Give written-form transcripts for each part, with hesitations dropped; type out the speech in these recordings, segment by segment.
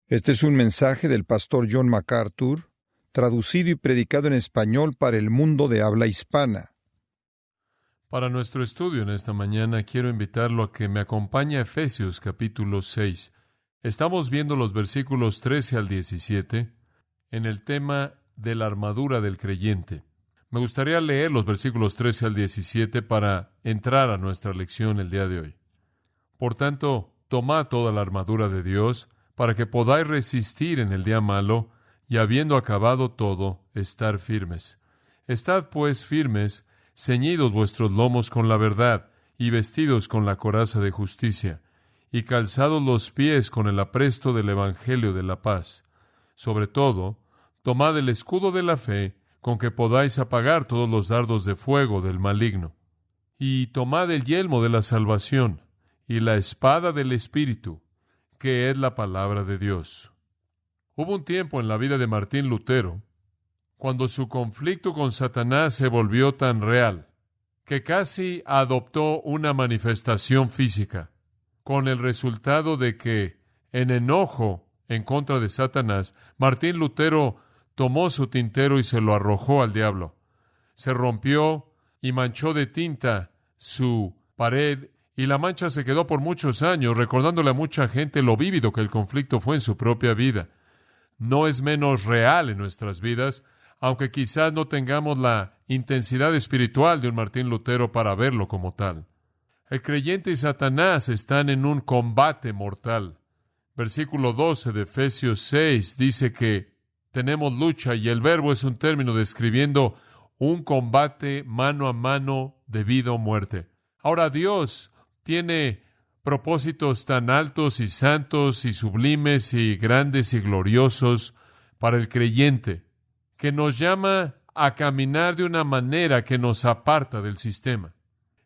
Este es un mensaje del pastor John MacArthur, traducido y predicado en español para el mundo de habla hispana. Para nuestro estudio en esta mañana, quiero invitarlo a que me acompañe a Efesios capítulo 6. Estamos viendo los versículos 13 al 17 en el tema de la armadura del creyente. Me gustaría leer los versículos 13 al 17 para entrar a nuestra lección el día de hoy. Por tanto, tomad toda la armadura de Dios, para que podáis resistir en el día malo, y habiendo acabado todo, estar firmes. Estad pues firmes, ceñidos vuestros lomos con la verdad, y vestidos con la coraza de justicia, y calzados los pies con el apresto del Evangelio de la paz. Sobre todo, tomad el escudo de la fe, con que podáis apagar todos los dardos de fuego del maligno. Y tomad el yelmo de la salvación, y la espada del Espíritu, que es la palabra de Dios. Hubo un tiempo en la vida de Martín Lutero, cuando su conflicto con Satanás se volvió tan real, que casi adoptó una manifestación física, con el resultado de que, en enojo en contra de Satanás, Martín Lutero tomó su tintero y se lo arrojó al diablo. Se rompió y manchó de tinta su pared, y la mancha se quedó por muchos años, recordándole a mucha gente lo vívido que el conflicto fue en su propia vida. No es menos real en nuestras vidas, aunque quizás no tengamos la intensidad espiritual de un Martín Lutero para verlo como tal. El creyente y Satanás están en un combate mortal. Versículo 12 de Efesios 6 dice que tenemos lucha, y el verbo es un término describiendo un combate mano a mano de vida o muerte. Ahora, Dios tiene propósitos tan altos y santos y sublimes y grandes y gloriosos para el creyente, que nos llama a caminar de una manera que nos aparta del sistema.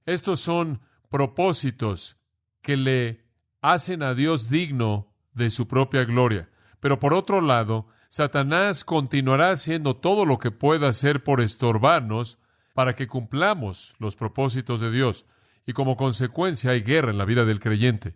Estos son propósitos que le hacen a Dios digno de su propia gloria. Pero por otro lado, Satanás continuará haciendo todo lo que pueda hacer por estorbarnos para que cumplamos los propósitos de Dios. Y como consecuencia hay guerra en la vida del creyente.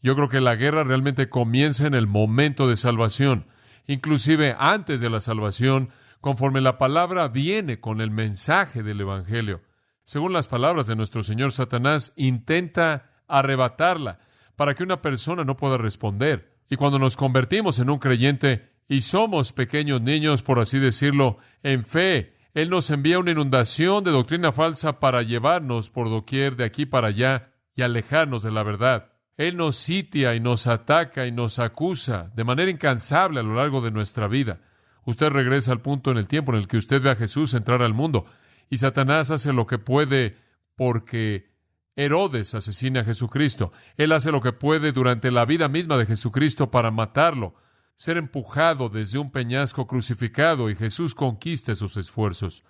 Yo creo que la guerra realmente comienza en el momento de salvación, inclusive antes de la salvación, conforme la palabra viene con el mensaje del Evangelio. Según las palabras de nuestro Señor, Satanás intenta arrebatarla para que una persona no pueda responder. Y cuando nos convertimos en un creyente y somos pequeños niños, por así decirlo, en fe, Él nos envía una inundación de doctrina falsa para llevarnos por doquier de aquí para allá y alejarnos de la verdad. Él nos sitia y nos ataca y nos acusa de manera incansable a lo largo de nuestra vida. Usted regresa al punto en el tiempo en el que usted ve a Jesús entrar al mundo, y Satanás hace lo que puede porque Herodes asesina a Jesucristo. Él hace lo que puede durante la vida misma de Jesucristo para matarlo, ser empujado desde un peñasco crucificado, y Jesús conquista sus esfuerzos.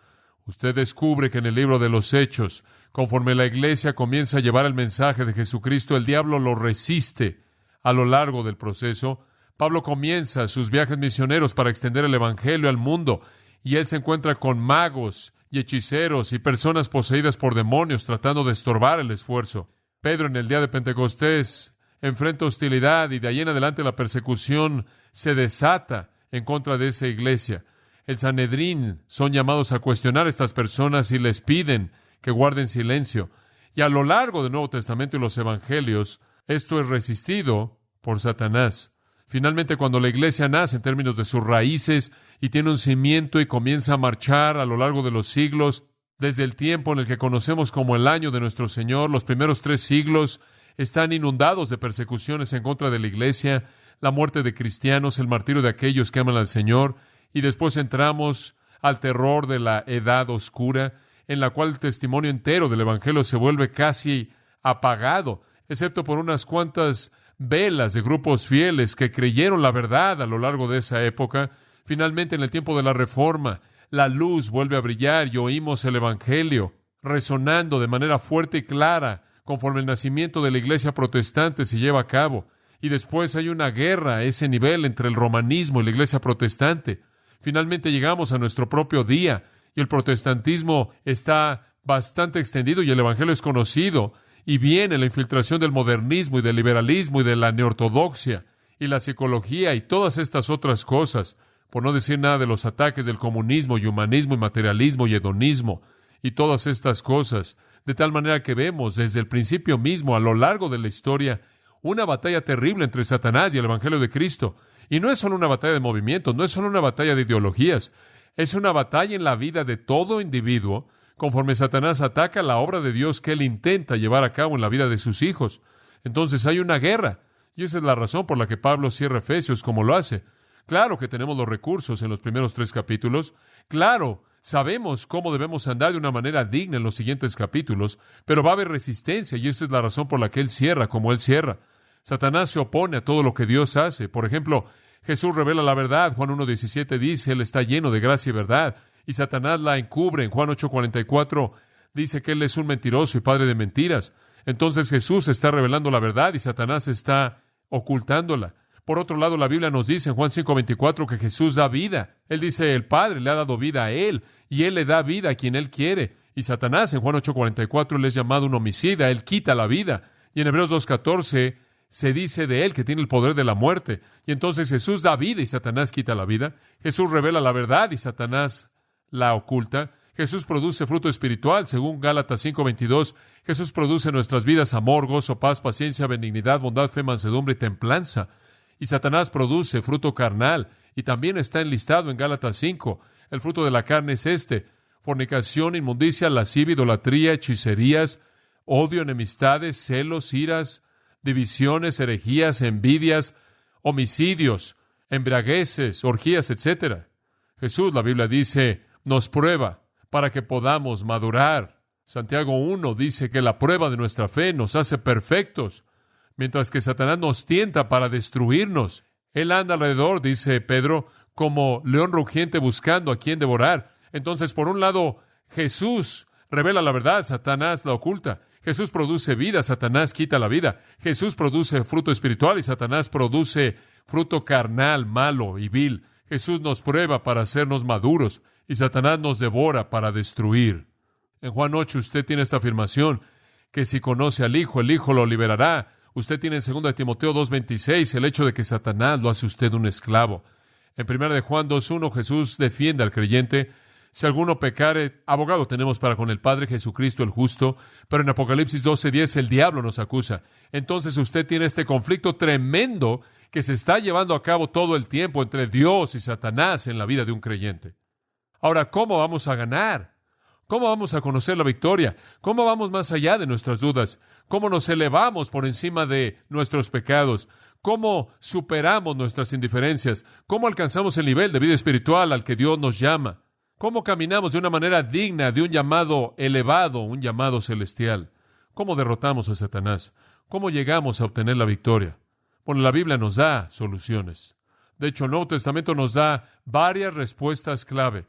Usted descubre que en el libro de los Hechos, conforme la iglesia comienza a llevar el mensaje de Jesucristo, el diablo lo resiste a lo largo del proceso. Pablo comienza sus viajes misioneros para extender el evangelio al mundo, y él se encuentra con magos y hechiceros y personas poseídas por demonios tratando de estorbar el esfuerzo. Pedro, en el día de Pentecostés, enfrenta hostilidad, y de ahí en adelante la persecución se desata en contra de esa iglesia. El Sanedrín son llamados a cuestionar a estas personas y les piden que guarden silencio. Y a lo largo del Nuevo Testamento y los Evangelios, esto es resistido por Satanás. Finalmente, cuando la iglesia nace en términos de sus raíces y tiene un cimiento y comienza a marchar a lo largo de los siglos, desde el tiempo en el que conocemos como el año de nuestro Señor, los primeros 3 siglos están inundados de persecuciones en contra de la iglesia, la muerte de cristianos, el martirio de aquellos que aman al Señor, y después entramos al terror de la Edad Oscura, en la cual el testimonio entero del Evangelio se vuelve casi apagado, excepto por unas cuantas velas de grupos fieles que creyeron la verdad a lo largo de esa época. Finalmente, en el tiempo de la Reforma, la luz vuelve a brillar y oímos el Evangelio resonando de manera fuerte y clara conforme el nacimiento de la iglesia protestante se lleva a cabo. Y después hay una guerra a ese nivel entre el romanismo y la iglesia protestante. Finalmente llegamos a nuestro propio día, y el protestantismo está bastante extendido y el evangelio es conocido, y viene la infiltración del modernismo y del liberalismo y de la neortodoxia, y la psicología y todas estas otras cosas, por no decir nada de los ataques del comunismo y humanismo y materialismo y hedonismo y todas estas cosas, de tal manera que vemos desde el principio mismo, a lo largo de la historia, una batalla terrible entre Satanás y el Evangelio de Cristo. Y no es solo una batalla de movimientos, no es solo una batalla de ideologías, es una batalla en la vida de todo individuo, conforme Satanás ataca la obra de Dios que él intenta llevar a cabo en la vida de sus hijos. Entonces hay una guerra, y esa es la razón por la que Pablo cierra Efesios como lo hace. Claro que tenemos los recursos en los primeros 3 capítulos, claro, sabemos cómo debemos andar de una manera digna en los siguientes capítulos, pero va a haber resistencia, y esa es la razón por la que él cierra como él cierra. Satanás se opone a todo lo que Dios hace. Por ejemplo, Jesús revela la verdad. Juan 1:17 dice, Él está lleno de gracia y verdad. Y Satanás la encubre. En Juan 8:44 dice que Él es un mentiroso y padre de mentiras. Entonces Jesús está revelando la verdad y Satanás está ocultándola. Por otro lado, la Biblia nos dice en Juan 5:24 que Jesús da vida. Él dice, el Padre le ha dado vida a Él y Él le da vida a quien Él quiere. Y Satanás en Juan 8:44 Él es llamado un homicida. Él quita la vida. Y en Hebreos 2:14 se dice de Él que tiene el poder de la muerte. Y entonces Jesús da vida y Satanás quita la vida. Jesús revela la verdad y Satanás la oculta. Jesús produce fruto espiritual, según Gálatas 5:22. Jesús produce en nuestras vidas amor, gozo, paz, paciencia, benignidad, bondad, fe, mansedumbre y templanza. Y Satanás produce fruto carnal, y también está enlistado en Gálatas 5. El fruto de la carne es fornicación, inmundicia, lascivia, idolatría, hechicerías, odio, enemistades, celos, iras, divisiones, herejías, envidias, homicidios, embriagueces, orgías, etc. Jesús, la Biblia dice, nos prueba para que podamos madurar. Santiago 1 dice que la prueba de nuestra fe nos hace perfectos, mientras que Satanás nos tienta para destruirnos. Él anda alrededor, dice Pedro, como león rugiente buscando a quien devorar. Entonces, por un lado, Jesús revela la verdad, Satanás la oculta. Jesús produce vida, Satanás quita la vida. Jesús produce fruto espiritual y Satanás produce fruto carnal, malo y vil. Jesús nos prueba para hacernos maduros y Satanás nos devora para destruir. En Juan 8 usted tiene esta afirmación, que si conoce al Hijo, el Hijo lo liberará. Usted tiene en 2 Timoteo 2:26 el hecho de que Satanás lo hace usted un esclavo. En 1 de Juan 2:1 Jesús defiende al creyente. Si alguno pecare, abogado tenemos para con el Padre, Jesucristo el justo. Pero en Apocalipsis 12:10 el diablo nos acusa. Entonces usted tiene este conflicto tremendo que se está llevando a cabo todo el tiempo entre Dios y Satanás en la vida de un creyente. Ahora, ¿cómo vamos a ganar? ¿Cómo vamos a conocer la victoria? ¿Cómo vamos más allá de nuestras dudas? ¿Cómo nos elevamos por encima de nuestros pecados? ¿Cómo superamos nuestras indiferencias? ¿Cómo alcanzamos el nivel de vida espiritual al que Dios nos llama? ¿Cómo caminamos de una manera digna de un llamado elevado, un llamado celestial? ¿Cómo derrotamos a Satanás? ¿Cómo llegamos a obtener la victoria? Bueno, la Biblia nos da soluciones. De hecho, el Nuevo Testamento nos da varias respuestas clave.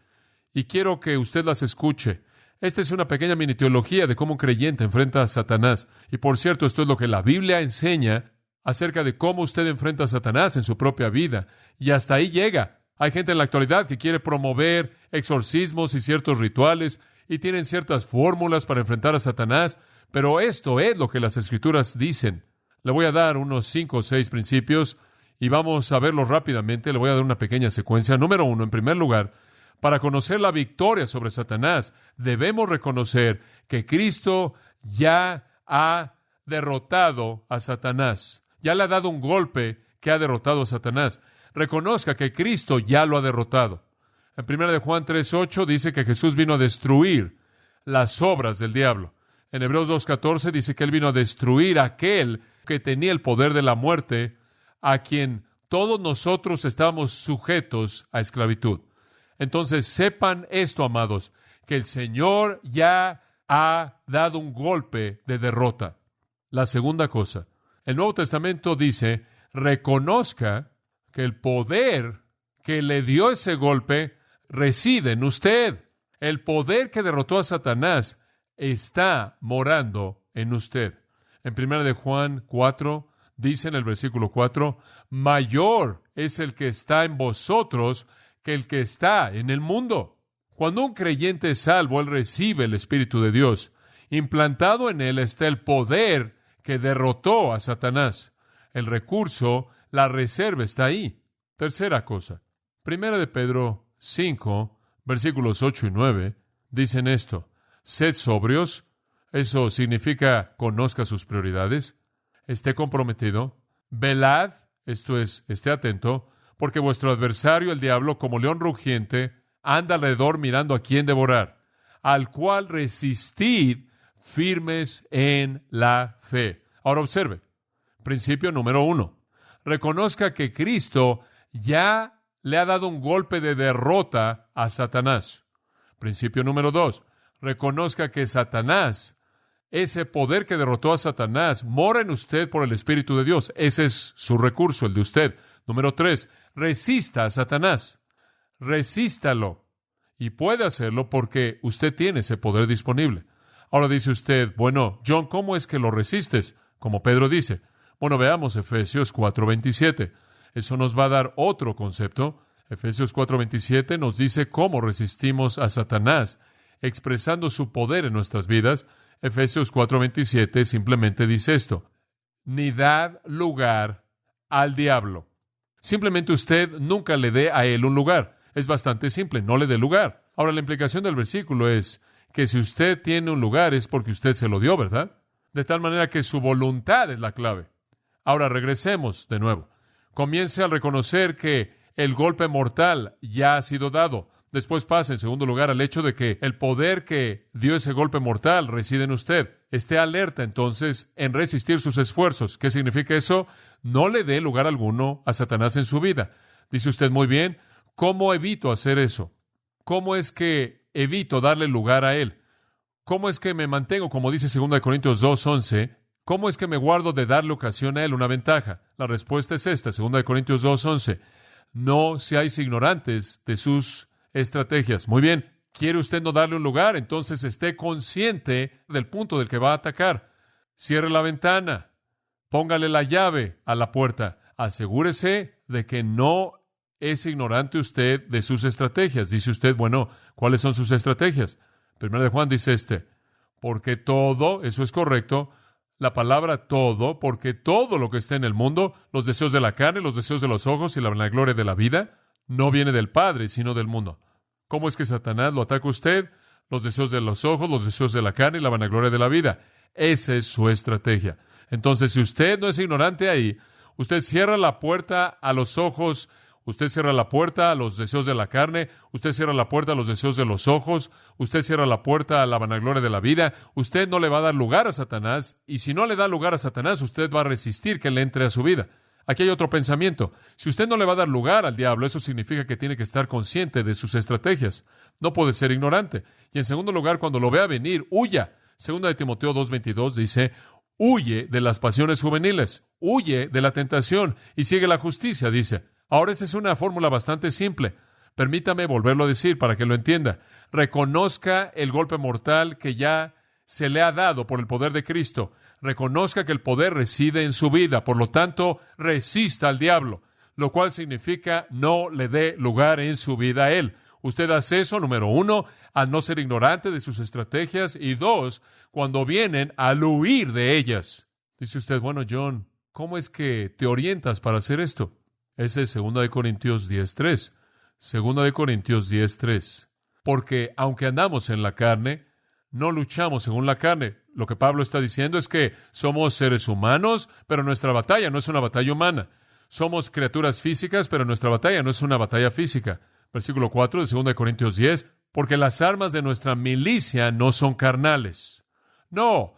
Y quiero que usted las escuche. Esta es una pequeña mini teología de cómo un creyente enfrenta a Satanás. Y por cierto, esto es lo que la Biblia enseña acerca de cómo usted enfrenta a Satanás en su propia vida. Y hasta ahí llega. Hay gente en la actualidad que quiere promover exorcismos y ciertos rituales y tienen ciertas fórmulas para enfrentar a Satanás, pero esto es lo que las Escrituras dicen. Le voy a dar unos 5 o 6 principios y vamos a verlos rápidamente. Le voy a dar una pequeña secuencia. Número 1, en primer lugar, para conocer la victoria sobre Satanás, debemos reconocer que Cristo ya ha derrotado a Satanás. Ya le ha dado un golpe que ha derrotado a Satanás. Reconozca que Cristo ya lo ha derrotado. En 1 de Juan 3:8 dice que Jesús vino a destruir las obras del diablo. En Hebreos 2:14 dice que Él vino a destruir a aquel que tenía el poder de la muerte, a quien todos nosotros estábamos sujetos a esclavitud. Entonces sepan esto, amados, que el Señor ya ha dado un golpe de derrota. La segunda cosa, el Nuevo Testamento dice, reconozca que el poder que le dio ese golpe reside en usted. El poder que derrotó a Satanás está morando en usted. En 1 de Juan 4, dice en el versículo 4, mayor es el que está en vosotros que el que está en el mundo. Cuando un creyente es salvo, él recibe el Espíritu de Dios. Implantado en él está el poder que derrotó a Satanás. El recurso, La reserva está ahí. Tercera cosa. Primera de Pedro 5, versículos 8 y 9, dicen esto. Sed sobrios. Eso significa conozca sus prioridades. Esté comprometido. Velad. Esto es, esté atento. Porque vuestro adversario, el diablo, como león rugiente, anda alrededor mirando a quién devorar. Al cual resistid firmes en la fe. Ahora observe. Principio número 1. Reconozca que Cristo ya le ha dado un golpe de derrota a Satanás. Principio número 2. Reconozca que Satanás, ese poder que derrotó a Satanás, mora en usted por el Espíritu de Dios. Ese es su recurso, el de usted. Número 3. Resista a Satanás. Resístalo. Y puede hacerlo porque usted tiene ese poder disponible. Ahora dice usted, bueno, John, ¿cómo es que lo resistes? Como Pedro dice. Bueno, veamos Efesios 4:27. Eso nos va a dar otro concepto. Efesios 4:27 nos dice cómo resistimos a Satanás, expresando su poder en nuestras vidas. Efesios 4:27 simplemente dice esto. Ni dad lugar al diablo. Simplemente usted nunca le dé a él un lugar. Es bastante simple, no le dé lugar. Ahora, la implicación del versículo es que si usted tiene un lugar es porque usted se lo dio, ¿verdad? De tal manera que su voluntad es la clave. Ahora, regresemos de nuevo. Comience al reconocer que el golpe mortal ya ha sido dado. Después pasa, en segundo lugar, al hecho de que el poder que dio ese golpe mortal reside en usted. Esté alerta, entonces, en resistir sus esfuerzos. ¿Qué significa eso? No le dé lugar alguno a Satanás en su vida. Dice usted, muy bien, ¿cómo evito hacer eso? ¿Cómo es que evito darle lugar a él? ¿Cómo es que me mantengo, como dice 2 Corintios 2:11, cómo es que me guardo de darle ocasión a él una ventaja? La respuesta es esta, 2 Corintios 2:11. No seáis ignorantes de sus estrategias. Muy bien, ¿quiere usted no darle un lugar? Entonces esté consciente del punto del que va a atacar. Cierre la ventana. Póngale la llave a la puerta. Asegúrese de que no es ignorante usted de sus estrategias. Dice usted, bueno, ¿cuáles son sus estrategias? Primero de Juan dice porque todo, eso es correcto, la palabra todo, porque todo lo que está en el mundo, los deseos de la carne, los deseos de los ojos y la vanagloria de la vida, no viene del Padre, sino del mundo. ¿Cómo es que Satanás lo ataca a usted? Los deseos de los ojos, los deseos de la carne y la vanagloria de la vida. Esa es su estrategia. Entonces, si usted no es ignorante ahí, usted cierra la puerta a los ojos, usted cierra la puerta a los deseos de la carne, usted cierra la puerta a los deseos de los ojos, usted cierra la puerta a la vanagloria de la vida, usted no le va a dar lugar a Satanás, y si no le da lugar a Satanás, usted va a resistir que él entre a su vida. Aquí hay otro pensamiento. Si usted no le va a dar lugar al diablo, eso significa que tiene que estar consciente de sus estrategias. No puede ser ignorante. Y en segundo lugar, cuando lo vea venir, huya. 2 de Timoteo 2:22 dice, huye de las pasiones juveniles, huye de la tentación y sigue la justicia, dice. Ahora, esta es una fórmula bastante simple. Permítame volverlo a decir para que lo entienda. Reconozca el golpe mortal que ya se le ha dado por el poder de Cristo. Reconozca que el poder reside en su vida. Por lo tanto, resista al diablo, lo cual significa no le dé lugar en su vida a él. Usted hace eso, número 1, al no ser ignorante de sus estrategias, y 2, cuando vienen al huir de ellas. Dice usted, bueno, John, ¿cómo es que te orientas para hacer esto? Ese es 2 Corintios 10:3. 2 Corintios 10:3. Porque aunque andamos en la carne, no luchamos según la carne. Lo que Pablo está diciendo es que somos seres humanos, pero nuestra batalla no es una batalla humana. Somos criaturas físicas, pero nuestra batalla no es una batalla física. Versículo 4 de 2 Corintios 10. Porque las armas de nuestra milicia no son carnales. No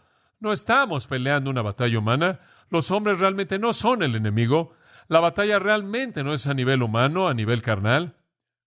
estamos peleando una batalla humana. Los hombres realmente no son el enemigo. La batalla realmente no es a nivel humano, a nivel carnal.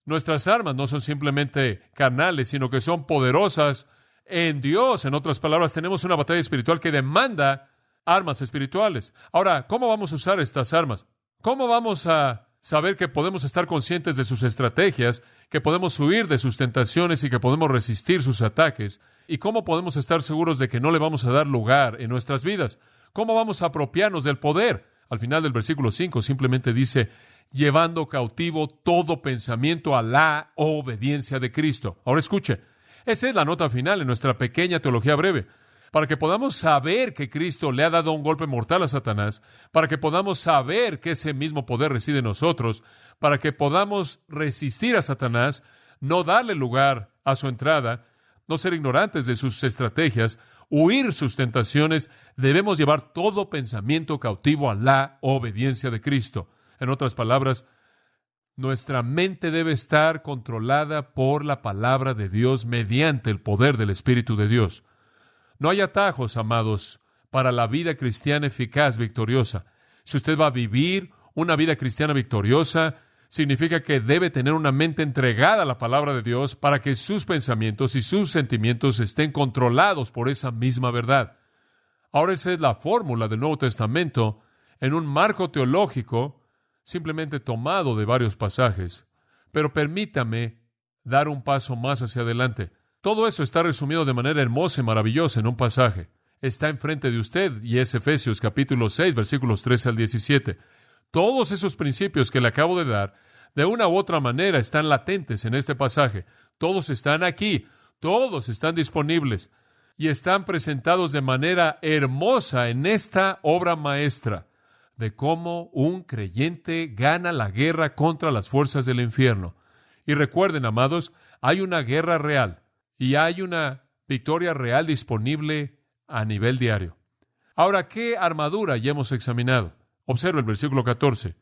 Nuestras armas no son simplemente carnales, sino que son poderosas en Dios. En otras palabras, tenemos una batalla espiritual que demanda armas espirituales. Ahora, ¿cómo vamos a usar estas armas? ¿Cómo vamos a saber que podemos estar conscientes de sus estrategias, que podemos huir de sus tentaciones y que podemos resistir sus ataques? ¿Y cómo podemos estar seguros de que no le vamos a dar lugar en nuestras vidas? ¿Cómo vamos a apropiarnos del poder? Al final del versículo 5 simplemente dice, llevando cautivo todo pensamiento a la obediencia de Cristo. Ahora escuche, esa es la nota final en nuestra pequeña teología breve. para que podamos saber que Cristo le ha dado un golpe mortal a Satanás, para que podamos saber que ese mismo poder reside en nosotros, para que podamos resistir a Satanás, no darle lugar a su entrada, no ser ignorantes de sus estrategias, huir sus tentaciones. Debemos llevar todo pensamiento cautivo a la obediencia de Cristo. En otras palabras, nuestra mente debe estar controlada por la palabra de Dios mediante el poder del Espíritu de Dios. No hay atajos, amados, para la vida cristiana eficaz, victoriosa. Si usted va a vivir una vida cristiana victoriosa, significa que debe tener una mente entregada a la palabra de Dios para que sus pensamientos y sus sentimientos estén controlados por esa misma verdad. Ahora esa es la fórmula del Nuevo Testamento en un marco teológico simplemente tomado de varios pasajes. Pero permítame dar un paso más hacia adelante. Todo eso está resumido de manera hermosa y maravillosa en un pasaje. Está enfrente de usted y es Efesios capítulo 6, versículos 13 al 17. Todos esos principios que le acabo de dar, de una u otra manera, están latentes en este pasaje. Todos están aquí, todos están disponibles y están presentados de manera hermosa en esta obra maestra de cómo un creyente gana la guerra contra las fuerzas del infierno. Y recuerden, amados, hay una guerra real y hay una victoria real disponible a nivel diario. Ahora, ¿qué armadura ya hemos examinado? Observa el versículo 14.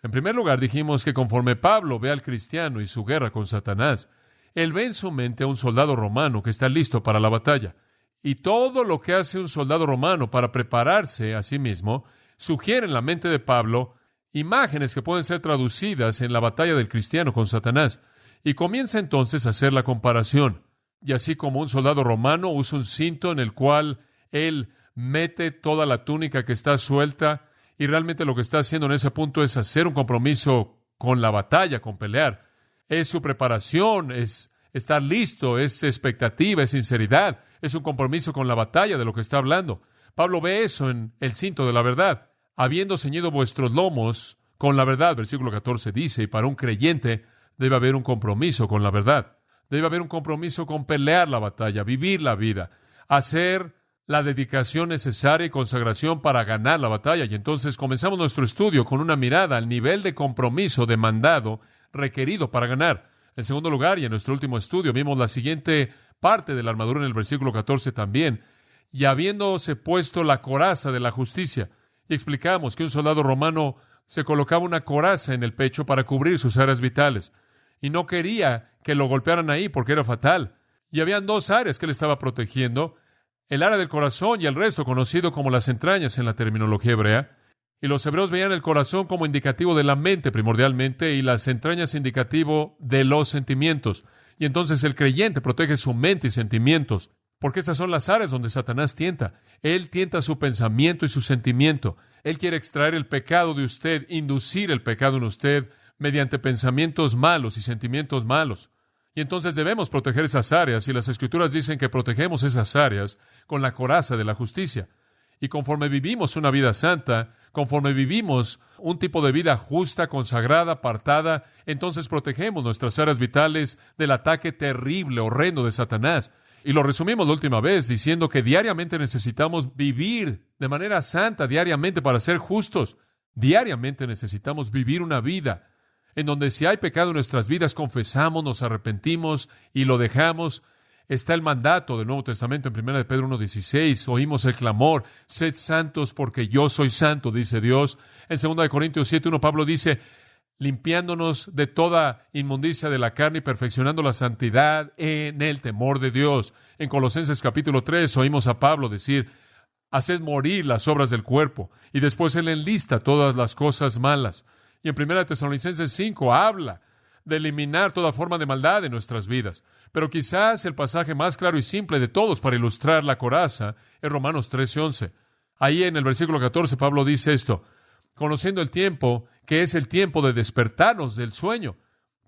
En primer lugar, dijimos que conforme Pablo ve al cristiano y su guerra con Satanás, él ve en su mente a un soldado romano que está listo para la batalla. Y todo lo que hace un soldado romano para prepararse a sí mismo sugiere en la mente de Pablo imágenes que pueden ser traducidas en la batalla del cristiano con Satanás. Y comienza entonces a hacer la comparación. Y así como un soldado romano usa un cinto en el cual él mete toda la túnica que está suelta, y realmente lo que está haciendo en ese punto es hacer un compromiso con la batalla, con pelear. Es su preparación, es estar listo, es expectativa, es sinceridad, es un compromiso con la batalla de lo que está hablando. Pablo ve eso en el cinto de la verdad. Habiendo ceñido vuestros lomos con la verdad, versículo 14 dice, y para un creyente debe haber un compromiso con la verdad. Debe haber un compromiso con pelear la batalla, vivir la vida, hacer la dedicación necesaria y consagración para ganar la batalla. Y entonces comenzamos nuestro estudio con una mirada al nivel de compromiso demandado, requerido para ganar. En segundo lugar, y en nuestro último estudio, vimos la siguiente parte de la armadura en el versículo 14 también, y habiéndose puesto la coraza de la justicia. Y explicamos que un soldado romano se colocaba una coraza en el pecho para cubrir sus áreas vitales, y no quería que lo golpearan ahí porque era fatal. Y habían dos áreas que él estaba protegiendo, el área del corazón y el resto conocido como las entrañas en la terminología hebrea. Y los hebreos veían el corazón como indicativo de la mente primordialmente y las entrañas indicativo de los sentimientos. Y entonces el creyente protege su mente y sentimientos, porque esas son las áreas donde Satanás tienta. Él tienta su pensamiento y su sentimiento. Él quiere extraer el pecado de usted, inducir el pecado en usted mediante pensamientos malos y sentimientos malos. Y entonces debemos proteger esas áreas, y las Escrituras dicen que protegemos esas áreas con la coraza de la justicia. Y conforme vivimos una vida santa, conforme vivimos un tipo de vida justa, consagrada, apartada, entonces protegemos nuestras áreas vitales del ataque terrible, horrendo de Satanás. Y lo resumimos la última vez diciendo que diariamente necesitamos vivir de manera santa, diariamente para ser justos. Diariamente necesitamos vivir una vida en donde si hay pecado en nuestras vidas, confesamos, nos arrepentimos y lo dejamos. Está el mandato del Nuevo Testamento en 1 de Pedro 1:16. Oímos el clamor, sed santos porque yo soy santo, dice Dios. En 2 de Corintios 7:1 Pablo dice, limpiándonos de toda inmundicia de la carne y perfeccionando la santidad en el temor de Dios. En Colosenses capítulo 3 oímos a Pablo decir, haced morir las obras del cuerpo. Y después él enlista todas las cosas malas. Y en 1 de Tesalonicenses 5 habla de eliminar toda forma de maldad en nuestras vidas. Pero quizás el pasaje más claro y simple de todos para ilustrar la coraza es Romanos 13:11. Ahí en el versículo 14 Pablo dice esto, conociendo el tiempo, que es el tiempo de despertarnos del sueño,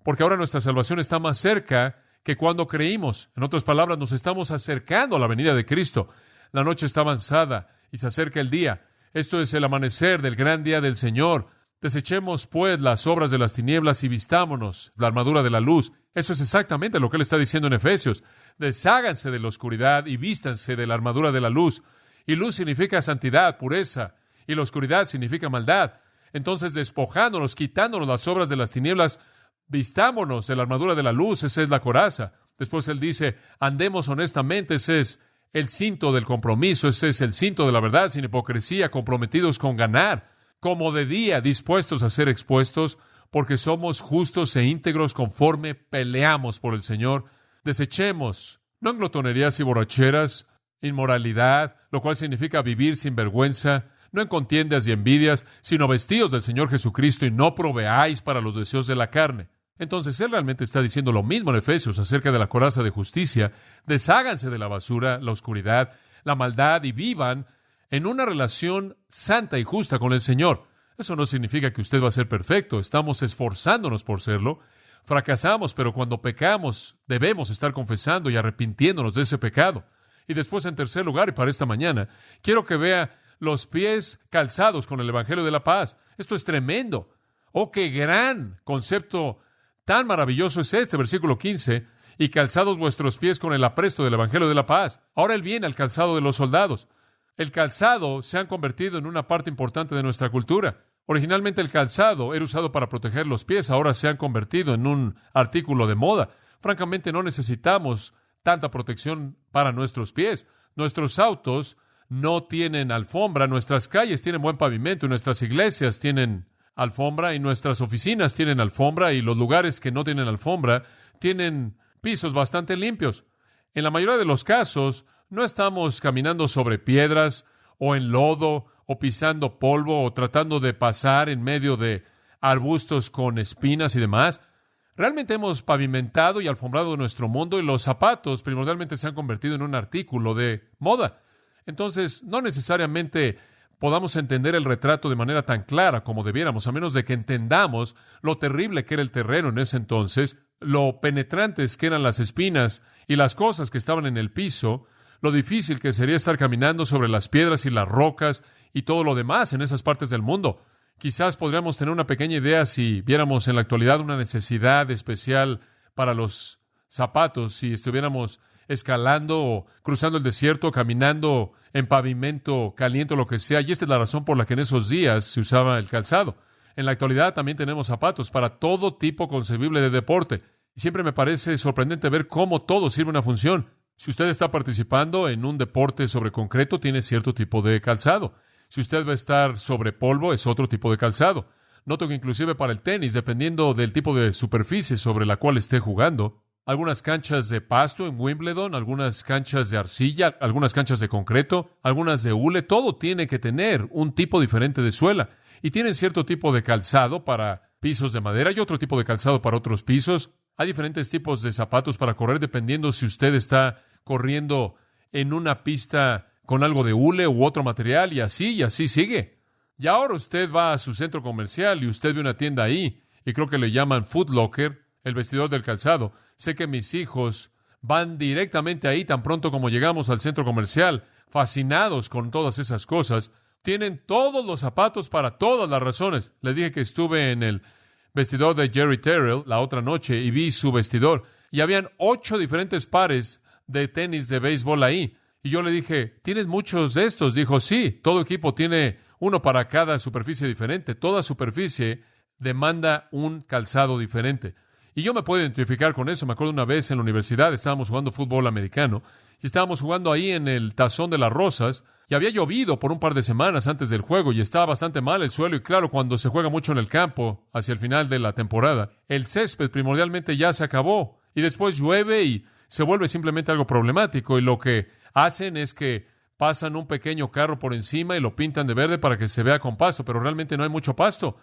porque ahora nuestra salvación está más cerca que cuando creímos. En otras palabras, nos estamos acercando a la venida de Cristo. La noche está avanzada y se acerca el día. Esto es el amanecer del gran día del Señor. Desechemos, pues, las obras de las tinieblas y vistámonos la armadura de la luz. Eso es exactamente lo que él está diciendo en Efesios. desháganse de la oscuridad y vístanse de la armadura de la luz. Y luz significa santidad, pureza, y la oscuridad significa maldad. Entonces, despojándonos, quitándonos las obras de las tinieblas, vistámonos de la armadura de la luz. Esa es la coraza. Después él dice, andemos honestamente. Ese es el cinto del compromiso. Ese es el cinto de la verdad, sin hipocresía, comprometidos con ganar, como de día, dispuestos a ser expuestos, porque somos justos e íntegros conforme peleamos por el Señor. Desechemos, no en glotonerías y borracheras, inmoralidad, lo cual significa vivir sin vergüenza, no en contiendas y envidias, sino vestidos del Señor Jesucristo, y no proveáis para los deseos de la carne. Entonces, él realmente está diciendo lo mismo en Efesios acerca de la coraza de justicia. Desháganse de la basura, la oscuridad, la maldad, y vivan en una relación santa y justa con el Señor. Eso no significa que usted va a ser perfecto. Estamos esforzándonos por serlo. Fracasamos, pero cuando pecamos, debemos estar confesando y arrepintiéndonos de ese pecado. Y después, en tercer lugar, y para esta mañana, quiero que vea los pies calzados con el Evangelio de la paz. Esto es tremendo. ¡Oh, qué gran concepto tan maravilloso es este! Versículo 15, y calzados vuestros pies con el apresto del Evangelio de la paz. Ahora él viene al calzado de los soldados. El calzado se ha convertido en una parte importante de nuestra cultura. Originalmente el calzado era usado para proteger los pies, ahora se han convertido en un artículo de moda. Francamente, no necesitamos tanta protección para nuestros pies. Nuestros autos no tienen alfombra, nuestras calles tienen buen pavimento, y nuestras iglesias tienen alfombra, y nuestras oficinas tienen alfombra, y los lugares que no tienen alfombra tienen pisos bastante limpios. En la mayoría de los casos, no estamos caminando sobre piedras o en lodo o pisando polvo o tratando de pasar en medio de arbustos con espinas y demás. Realmente hemos pavimentado y alfombrado nuestro mundo, y los zapatos primordialmente se han convertido en un artículo de moda. Entonces, no necesariamente podamos entender el retrato de manera tan clara como debiéramos, a menos de que entendamos lo terrible que era el terreno en ese entonces, lo penetrantes que eran las espinas y las cosas que estaban en el piso, lo difícil que sería estar caminando sobre las piedras y las rocas y todo lo demás en esas partes del mundo. Quizás podríamos tener una pequeña idea si viéramos en la actualidad una necesidad especial para los zapatos, si estuviéramos escalando o cruzando el desierto, caminando en pavimento caliente o lo que sea. Y esta es la razón por la que en esos días se usaba el calzado. En la actualidad también tenemos zapatos para todo tipo concebible de deporte. Y siempre me parece sorprendente ver cómo todo sirve una función. Si usted está participando en un deporte sobre concreto, tiene cierto tipo de calzado. Si usted va a estar sobre polvo, es otro tipo de calzado. Noto que inclusive para el tenis, dependiendo del tipo de superficie sobre la cual esté jugando, algunas canchas de pasto en Wimbledon, algunas canchas de arcilla, algunas canchas de concreto, algunas de hule, todo tiene que tener un tipo diferente de suela. Y tienen cierto tipo de calzado para pisos de madera y otro tipo de calzado para otros pisos. Hay diferentes tipos de zapatos para correr dependiendo si usted está corriendo en una pista con algo de hule u otro material, y así sigue. Y ahora usted va a su centro comercial y usted ve una tienda ahí, y creo que le llaman Foot Locker, el vestidor del calzado. Sé que mis hijos van directamente ahí tan pronto como llegamos al centro comercial, fascinados con todas esas cosas. Tienen todos los zapatos para todas las razones. Le dije que estuve en el vestidor de Jerry Terrell la otra noche y vi su vestidor, y habían 8 diferentes pares de tenis de béisbol ahí. Y yo le dije, ¿tienes muchos de estos? Dijo, sí, todo equipo tiene uno para cada superficie diferente. Toda superficie demanda un calzado diferente. Y yo me puedo identificar con eso. Me acuerdo una vez en la universidad, estábamos jugando fútbol americano, y estábamos jugando ahí en el Tazón de las Rosas, y había llovido por un par de semanas antes del juego, y estaba bastante mal el suelo, y claro, cuando se juega mucho en el campo, hacia el final de la temporada, el césped primordialmente ya se acabó, y después llueve y se vuelve simplemente algo problemático, y lo que hacen es que pasan un pequeño carro por encima y lo pintan de verde para que se vea con pasto, pero realmente no hay mucho pasto.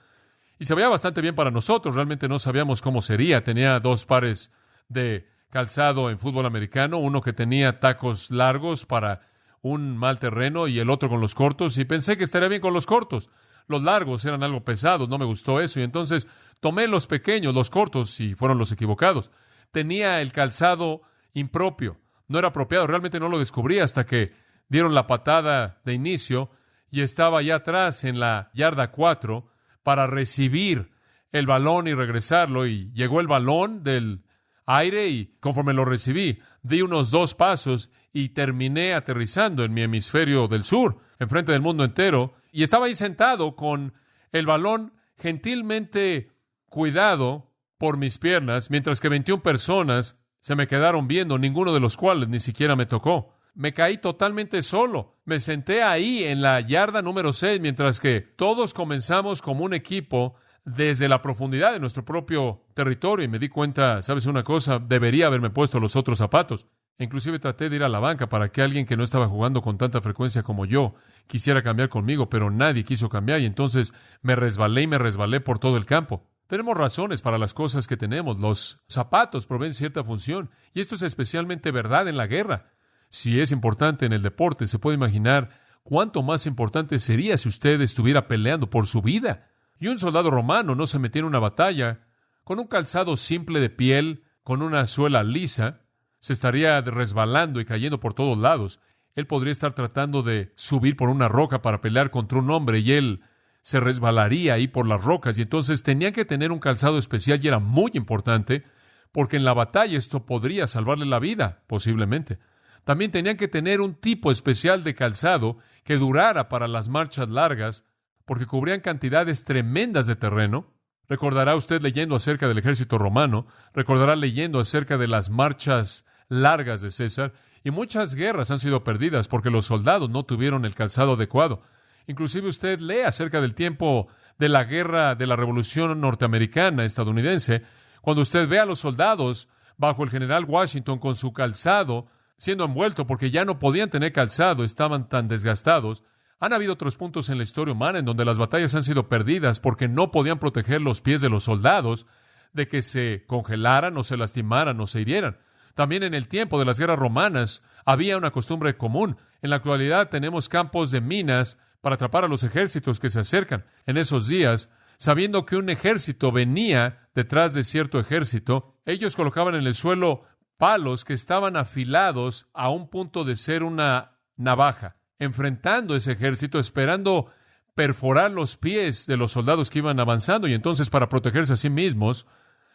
Y se veía bastante bien para nosotros, realmente no sabíamos cómo sería. Tenía 2 pares de calzado en fútbol americano, uno que tenía tacos largos para un mal terreno y el otro con los cortos, y pensé que estaría bien con los cortos. Los largos eran algo pesados, no me gustó eso, y entonces tomé los pequeños, los cortos, y fueron los equivocados. Tenía el calzado impropio, no era apropiado, realmente no lo descubrí hasta que dieron la patada de inicio y estaba allá atrás en la yarda 4 para recibir el balón y regresarlo, y llegó el balón del aire y conforme lo recibí, di unos 2 pasos y terminé aterrizando en mi hemisferio del sur, enfrente del mundo entero, y estaba ahí sentado con el balón gentilmente cuidado por mis piernas, mientras que 21 personas se me quedaron viendo, ninguno de los cuales ni siquiera me tocó. Me caí totalmente solo. Me senté ahí en la yarda número 6, mientras que todos comenzamos como un equipo desde la profundidad de nuestro propio territorio, y me di cuenta, ¿sabes una cosa? Debería haberme puesto los otros zapatos. Inclusive traté de ir a la banca para que alguien que no estaba jugando con tanta frecuencia como yo quisiera cambiar conmigo, pero nadie quiso cambiar, y entonces me resbalé por todo el campo. Tenemos razones para las cosas que tenemos. Los zapatos proveen cierta función, y esto es especialmente verdad en la guerra. Si es importante en el deporte, se puede imaginar cuánto más importante sería si usted estuviera peleando por su vida. Y un soldado romano no se metía en una batalla con un calzado simple de piel, con una suela lisa. Se estaría resbalando y cayendo por todos lados. Él podría estar tratando de subir por una roca para pelear contra un hombre, y él se resbalaría ahí por las rocas, y entonces tenían que tener un calzado especial, y era muy importante, porque en la batalla esto podría salvarle la vida, posiblemente. También tenían que tener un tipo especial de calzado que durara para las marchas largas, porque cubrían cantidades tremendas de terreno. Recordará usted leyendo acerca del ejército romano, recordará leyendo acerca de las marchas largas de César, y muchas guerras han sido perdidas porque los soldados no tuvieron el calzado adecuado. Inclusive usted lee acerca del tiempo de la guerra de la Revolución norteamericana, estadounidense, cuando usted ve a los soldados bajo el general Washington con su calzado siendo envuelto porque ya no podían tener calzado, estaban tan desgastados. Han habido otros puntos en la historia humana en donde las batallas han sido perdidas porque no podían proteger los pies de los soldados de que se congelaran o se lastimaran o se hirieran. También en el tiempo de las guerras romanas había una costumbre común. En la actualidad tenemos campos de minas para atrapar a los ejércitos que se acercan. En esos días, sabiendo que un ejército venía detrás de cierto ejército, ellos colocaban en el suelo palos que estaban afilados a un punto de ser una navaja, enfrentando ese ejército, esperando perforar los pies de los soldados que iban avanzando. Y entonces, para protegerse a sí mismos,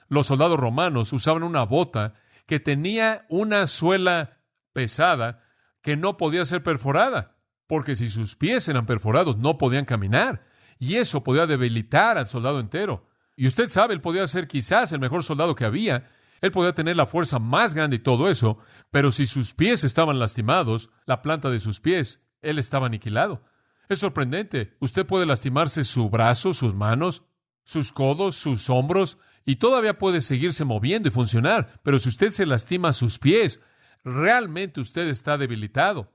los soldados romanos usaban una bota que tenía una suela pesada que no podía ser perforada, porque si sus pies eran perforados no podían caminar, y eso podía debilitar al soldado entero. Y usted sabe, él podía ser quizás el mejor soldado que había, él podía tener la fuerza más grande y todo eso, pero si sus pies estaban lastimados, la planta de sus pies, él estaba aniquilado. Es sorprendente. Usted puede lastimarse su brazo, sus manos, sus codos, sus hombros, y todavía puede seguirse moviendo y funcionar, pero si usted se lastima sus pies, realmente usted está debilitado.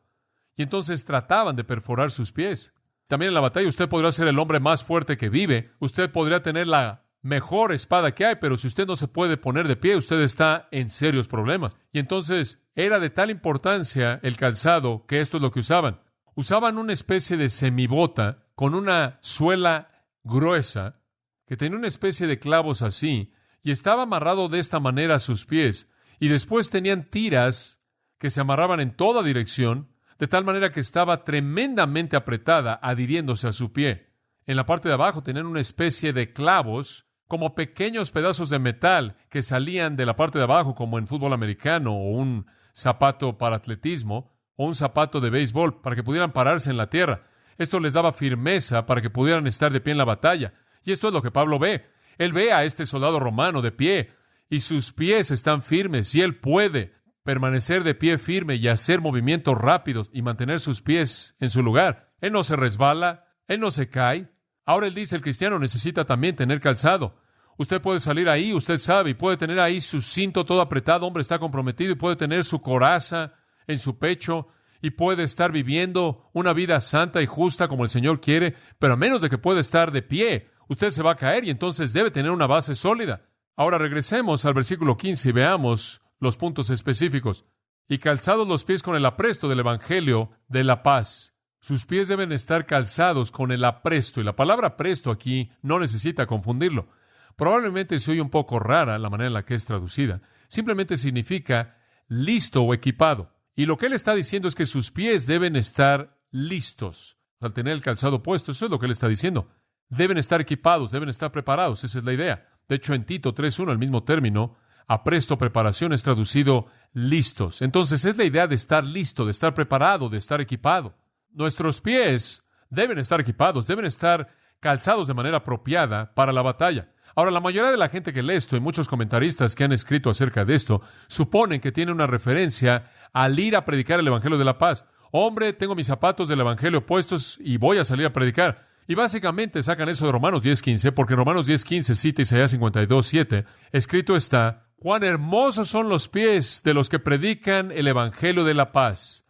Y entonces trataban de perforar sus pies. También en la batalla usted podrá ser el hombre más fuerte que vive, usted podría tener la mejor espada que hay, pero si usted no se puede poner de pie, usted está en serios problemas. Y entonces era de tal importancia el calzado que esto es lo que usaban. Usaban una especie de semibota con una suela gruesa que tenía una especie de clavos así y estaba amarrado de esta manera a sus pies, y después tenían tiras que se amarraban en toda dirección, de tal manera que estaba tremendamente apretada, adhiriéndose a su pie. En la parte de abajo tenían una especie de clavos, como pequeños pedazos de metal que salían de la parte de abajo, como en fútbol americano, o un zapato para atletismo, o un zapato de béisbol, para que pudieran pararse en la tierra. Esto les daba firmeza para que pudieran estar de pie en la batalla. Y esto es lo que Pablo ve. Él ve a este soldado romano de pie, y sus pies están firmes, y él puede permanecer de pie firme y hacer movimientos rápidos y mantener sus pies en su lugar. Él no se resbala, él no se cae. Ahora él dice, el cristiano necesita también tener calzado. Usted puede salir ahí, usted sabe, y puede tener ahí su cinto todo apretado, hombre, está comprometido, y puede tener su coraza en su pecho, y puede estar viviendo una vida santa y justa como el Señor quiere, pero a menos de que pueda estar de pie, usted se va a caer, y entonces debe tener una base sólida. Ahora regresemos al versículo 15 y veamos los puntos específicos. Y calzados los pies con el apresto del evangelio de la paz. Sus pies deben estar calzados con el apresto, y la palabra apresto aquí no necesita confundirlo. Probablemente se oye un poco rara la manera en la que es traducida. Simplemente significa listo o equipado. Y lo que él está diciendo es que sus pies deben estar listos. Al tener el calzado puesto, eso es lo que él está diciendo. Deben estar equipados, deben estar preparados, esa es la idea. De hecho, en Tito 3:1, el mismo término, Apresto preparación es traducido listos. Entonces es la idea de estar listo, de estar preparado, de estar equipado. Nuestros pies deben estar equipados, deben estar calzados de manera apropiada para la batalla. Ahora, la mayoría de la gente que lee esto y muchos comentaristas que han escrito acerca de esto suponen que tiene una referencia al ir a predicar el Evangelio de la paz. Hombre, tengo mis zapatos del Evangelio puestos y voy a salir a predicar. Y básicamente sacan eso de Romanos 10:15, porque Romanos 10:15 cita Isaías 52:7. Escrito está: cuán hermosos son los pies de los que predican el Evangelio de la paz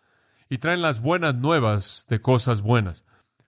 y traen las buenas nuevas de cosas buenas.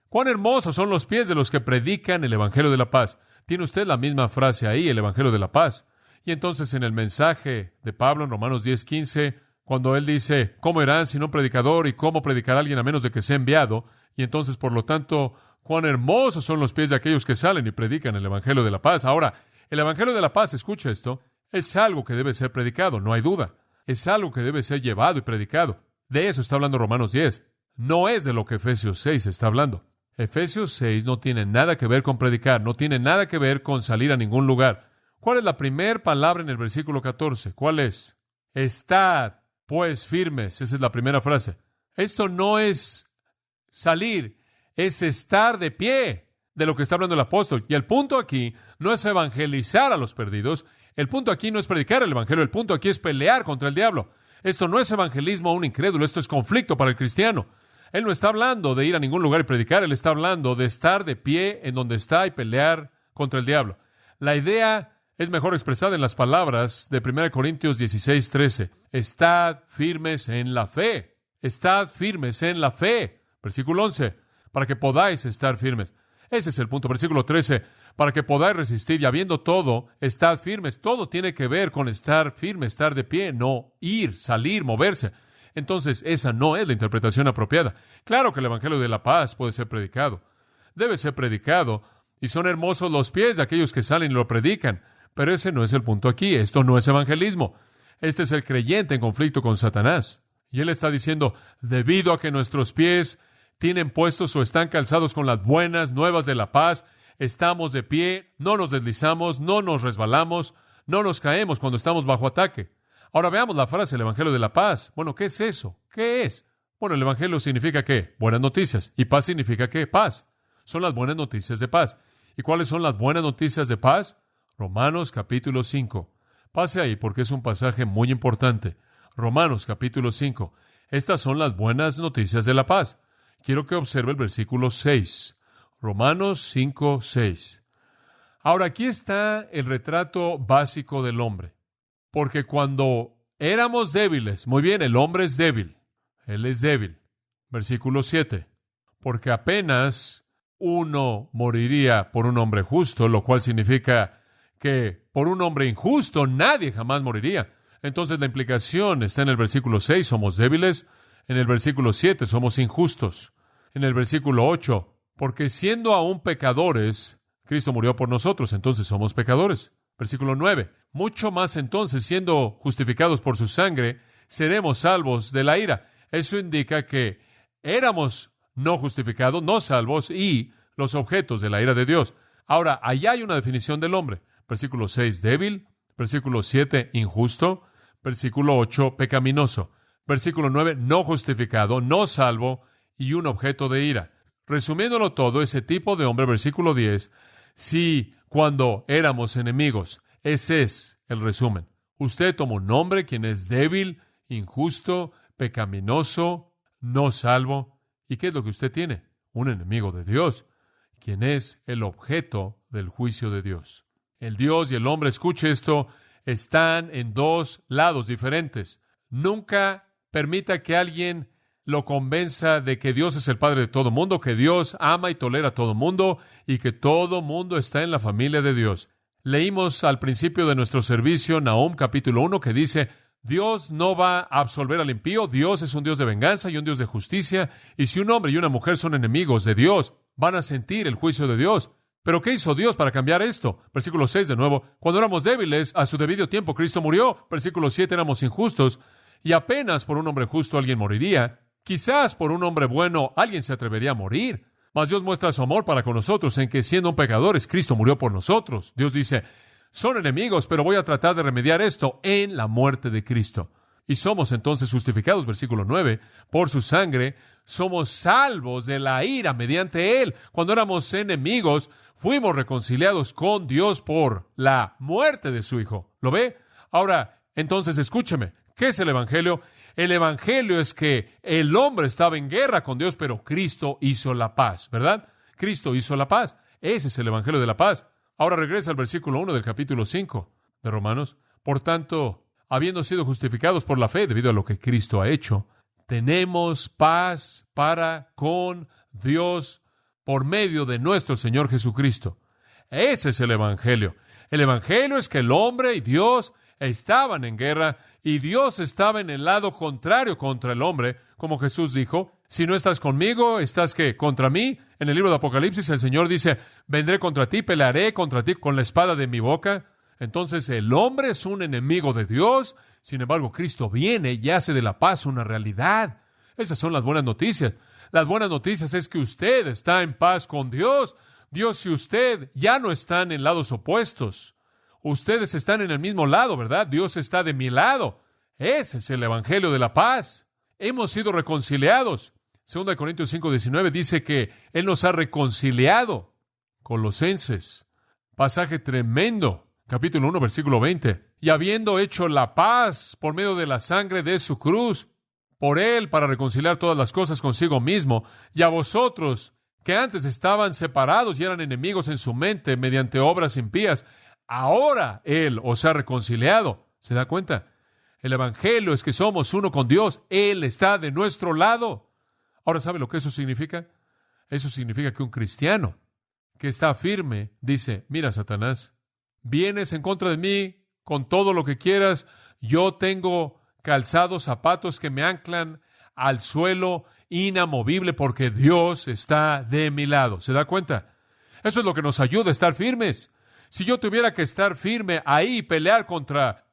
Cuán hermosos son los pies de los que predican el Evangelio de la paz. Tiene usted la misma frase ahí, el Evangelio de la paz. Y entonces en el mensaje de Pablo en Romanos 10:15, cuando él dice, ¿cómo irán sin un predicador y cómo predicará alguien a menos de que sea enviado? Y entonces, por lo tanto, cuán hermosos son los pies de aquellos que salen y predican el Evangelio de la paz. Ahora, el Evangelio de la paz, escucha esto, es algo que debe ser predicado, no hay duda. Es algo que debe ser llevado y predicado. De eso está hablando Romanos 10. No es de lo que Efesios 6 está hablando. Efesios 6 no tiene nada que ver con predicar, no tiene nada que ver con salir a ningún lugar. ¿Cuál es la primera palabra en el versículo 14? ¿Cuál es? Estad, pues, firmes. Esa es la primera frase. Esto no es salir, es estar de pie, de lo que está hablando el apóstol. Y el punto aquí no es evangelizar a los perdidos. El punto aquí no es predicar el evangelio. El punto aquí es pelear contra el diablo. Esto no es evangelismo a un incrédulo. Esto es conflicto para el cristiano. Él no está hablando de ir a ningún lugar y predicar. Él está hablando de estar de pie en donde está y pelear contra el diablo. La idea es mejor expresada en las palabras de 1 Corintios 16:13. Estad firmes en la fe. Estad firmes en la fe. Versículo 11. Para que podáis estar firmes. Ese es el punto. Versículo 13. Para que podáis resistir y habiendo todo, estad firmes. Todo tiene que ver con estar firme, estar de pie, no ir, salir, moverse. Entonces, esa no es la interpretación apropiada. Claro que el Evangelio de la paz puede ser predicado. Debe ser predicado. Y son hermosos los pies de aquellos que salen y lo predican. Pero ese no es el punto aquí. Esto no es evangelismo. Este es el creyente en conflicto con Satanás. Y él está diciendo, debido a que nuestros pies tienen puestos o están calzados con las buenas nuevas de la paz, estamos de pie, no nos deslizamos, no nos resbalamos, no nos caemos cuando estamos bajo ataque. Ahora veamos la frase, el Evangelio de la paz. Bueno, ¿qué es eso? ¿Qué es? Bueno, el Evangelio significa ¿qué? Buenas noticias. ¿Y paz significa qué? Paz. Son las buenas noticias de paz. ¿Y cuáles son las buenas noticias de paz? Romanos capítulo 5. Pase ahí porque es un pasaje muy importante. Romanos capítulo 5. Estas son las buenas noticias de la paz. Quiero que observe el versículo 6. Romanos 5, 6. Ahora, aquí está el retrato básico del hombre. Porque cuando éramos débiles, muy bien, el hombre es débil. Él es débil. Versículo 7. Porque apenas uno moriría por un hombre justo, lo cual significa que por un hombre injusto nadie jamás moriría. Entonces la implicación está en el versículo 6, somos débiles. En el versículo 7, somos injustos. En el versículo 8, porque siendo aún pecadores, Cristo murió por nosotros, entonces somos pecadores. Versículo 9, mucho más entonces, siendo justificados por su sangre, seremos salvos de la ira. Eso indica que éramos no justificados, no salvos y los objetos de la ira de Dios. Ahora, allá hay una definición del hombre. Versículo 6, débil. Versículo 7, injusto. Versículo 8, pecaminoso. Versículo 9, no justificado, no salvo y un objeto de ira. Resumiéndolo todo, ese tipo de hombre, versículo 10, sí, cuando éramos enemigos. Ese es el resumen. Usted toma un hombre quien es débil, injusto, pecaminoso, no salvo. ¿Y qué es lo que usted tiene? Un enemigo de Dios, quien es el objeto del juicio de Dios. El Dios y el hombre, escuche esto, están en dos lados diferentes. Nunca permita que alguien lo convenza de que Dios es el Padre de todo mundo, que Dios ama y tolera a todo mundo y que todo mundo está en la familia de Dios. Leímos al principio de nuestro servicio Nahum capítulo 1 que dice, Dios no va a absolver al impío, Dios es un Dios de venganza y un Dios de justicia, y si un hombre y una mujer son enemigos de Dios, van a sentir el juicio de Dios. ¿Pero qué hizo Dios para cambiar esto? Versículo 6 de nuevo, cuando éramos débiles, a su debido tiempo Cristo murió. Versículo 7, éramos injustos, y apenas por un hombre justo alguien moriría. Quizás por un hombre bueno alguien se atrevería a morir. Mas Dios muestra su amor para con nosotros en que siendo un pecadores, Cristo murió por nosotros. Dios dice, son enemigos, pero voy a tratar de remediar esto en la muerte de Cristo. Y somos entonces justificados, versículo 9, por su sangre, somos salvos de la ira mediante Él. Cuando éramos enemigos, fuimos reconciliados con Dios por la muerte de su Hijo. ¿Lo ve? Ahora, entonces escúcheme. ¿Qué es el Evangelio? El Evangelio es que el hombre estaba en guerra con Dios, pero Cristo hizo la paz, ¿verdad? Cristo hizo la paz. Ese es el Evangelio de la paz. Ahora regresa al versículo 1 del capítulo 5 de Romanos. Por tanto, habiendo sido justificados por la fe debido a lo que Cristo ha hecho, tenemos paz para con Dios por medio de nuestro Señor Jesucristo. Ese es el Evangelio. El Evangelio es que el hombre y Dios estaban en guerra y Dios estaba en el lado contrario contra el hombre, como Jesús dijo, si no estás conmigo, ¿estás qué? ¿Contra mí? En el libro de Apocalipsis el Señor dice, vendré contra ti, pelearé contra ti con la espada de mi boca. Entonces el hombre es un enemigo de Dios, sin embargo Cristo viene y hace de la paz una realidad. Esas son las buenas noticias. Las buenas noticias es que usted está en paz con Dios. Dios y usted ya no están en lados opuestos. Ustedes están en el mismo lado, ¿verdad? Dios está de mi lado. Ese es el Evangelio de la paz. Hemos sido reconciliados. 2 Corintios 5:19 dice que Él nos ha reconciliado. Colosenses, pasaje tremendo. Capítulo 1, versículo 20. Y habiendo hecho la paz por medio de la sangre de su cruz, por Él para reconciliar todas las cosas consigo mismo, y a vosotros, que antes estaban separados y eran enemigos en su mente mediante obras impías, ahora Él os ha reconciliado. ¿Se da cuenta? El Evangelio es que somos uno con Dios. Él está de nuestro lado. Ahora, ¿sabe lo que eso significa? Eso significa que un cristiano que está firme dice, mira, Satanás, vienes en contra de mí con todo lo que quieras. Yo tengo calzados, zapatos que me anclan al suelo inamovible porque Dios está de mi lado. ¿Se da cuenta? Eso es lo que nos ayuda a estar firmes. Si yo tuviera que estar firme ahí y pelear contra